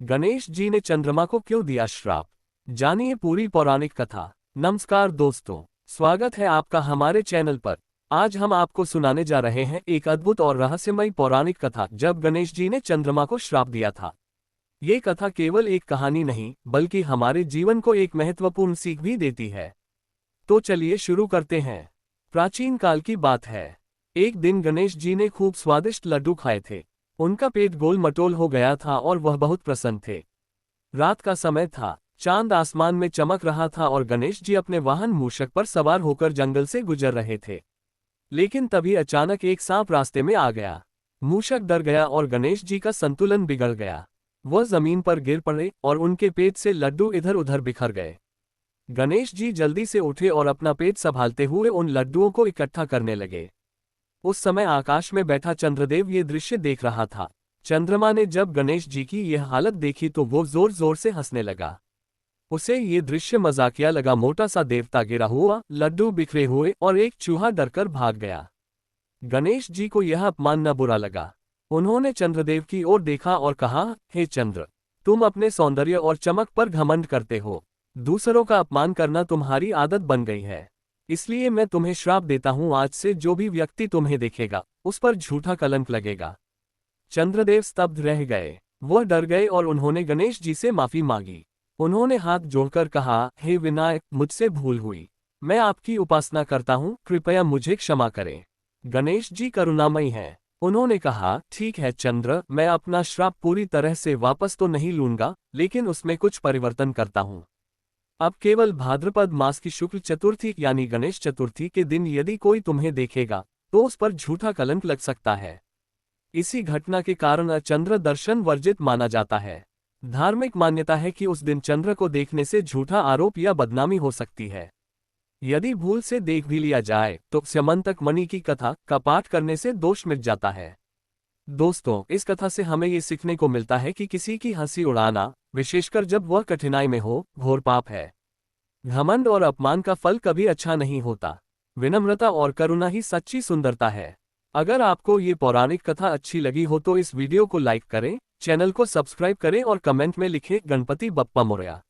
गणेश जी ने चंद्रमा को क्यों दिया श्राप? जानिए पूरी पौराणिक कथा। नमस्कार दोस्तों, स्वागत है आपका हमारे चैनल पर। आज हम आपको सुनाने जा रहे हैं एक अद्भुत और रहस्यमयी पौराणिक कथा जब गणेश जी ने चंद्रमा को श्राप दिया था। ये कथा केवल एक कहानी नहीं बल्कि हमारे जीवन को एक महत्वपूर्ण सीख भी देती है। तो चलिए शुरू करते हैं। प्राचीन काल की बात है। एक दिन गणेश जी ने खूब स्वादिष्ट लड्डू खाए थे। उनका पेट गोल मटोल हो गया था और वह बहुत प्रसन्न थे। रात का समय था, चांद आसमान में चमक रहा था और गणेश जी अपने वाहन मूषक पर सवार होकर जंगल से गुजर रहे थे। लेकिन तभी अचानक एक सांप रास्ते में आ गया। मूषक डर गया और गणेश जी का संतुलन बिगड़ गया। वह जमीन पर गिर पड़े और उनके पेट से लड्डू इधर उधर बिखर गए। गणेश जी जल्दी से उठे और अपना पेट संभालते हुए उन लड्डुओं को इकट्ठा करने लगे। उस समय आकाश में बैठा चंद्रदेव ये दृश्य देख रहा था। चंद्रमा ने जब गणेश जी की यह हालत देखी तो वो जोर जोर से हंसने लगा। उसे ये दृश्य मजाकिया लगा। मोटा सा देवता गिरा हुआ, लड्डू बिखरे हुए और एक चूहा डरकर भाग गया। गणेश जी को यह अपमान न बुरा लगा। उन्होंने चंद्रदेव की ओर देखा और कहा, हे चंद्र, तुम अपने सौंदर्य और चमक पर घमंड करते हो। दूसरों का अपमान करना तुम्हारी आदत बन गई है। इसलिए मैं तुम्हें श्राप देता हूं, आज से जो भी व्यक्ति तुम्हें देखेगा उस पर झूठा कलंक लगेगा। चंद्रदेव स्तब्ध रह गए। वह डर गए और उन्होंने गणेश जी से माफी मांगी। उन्होंने हाथ जोड़कर कहा, हे विनायक, मुझसे भूल हुई। मैं आपकी उपासना करता हूं, कृपया मुझे क्षमा करें। गणेश जी करुणामयी हैं। उन्होंने कहा, ठीक है चंद्र, मैं अपना श्राप पूरी तरह से वापस तो नहीं लूंगा, लेकिन उसमें कुछ परिवर्तन करता हूं। अब केवल भाद्रपद मास की शुक्ल चतुर्थी यानी गणेश चतुर्थी के दिन यदि कोई तुम्हें देखेगा तो उस पर झूठा कलंक लग सकता है। इसी घटना के कारण चंद्र दर्शन वर्जित माना जाता है। धार्मिक मान्यता है कि उस दिन चंद्र को देखने से झूठा आरोप या बदनामी हो सकती है। यदि भूल से देख भी लिया जाए तो स्यमंतक मणि की कथा का पाठ करने से दोष मिट जाता है। दोस्तों, इस कथा से हमें ये सीखने को मिलता है कि किसी की हंसी उड़ाना, विशेषकर जब वह कठिनाई में हो, घोर पाप है। घमंड और अपमान का फल कभी अच्छा नहीं होता। विनम्रता और करुणा ही सच्ची सुंदरता है। अगर आपको ये पौराणिक कथा अच्छी लगी हो तो इस वीडियो को लाइक करें, चैनल को सब्सक्राइब करें और कमेंट में लिखें, गणपति बप्पा मोरया।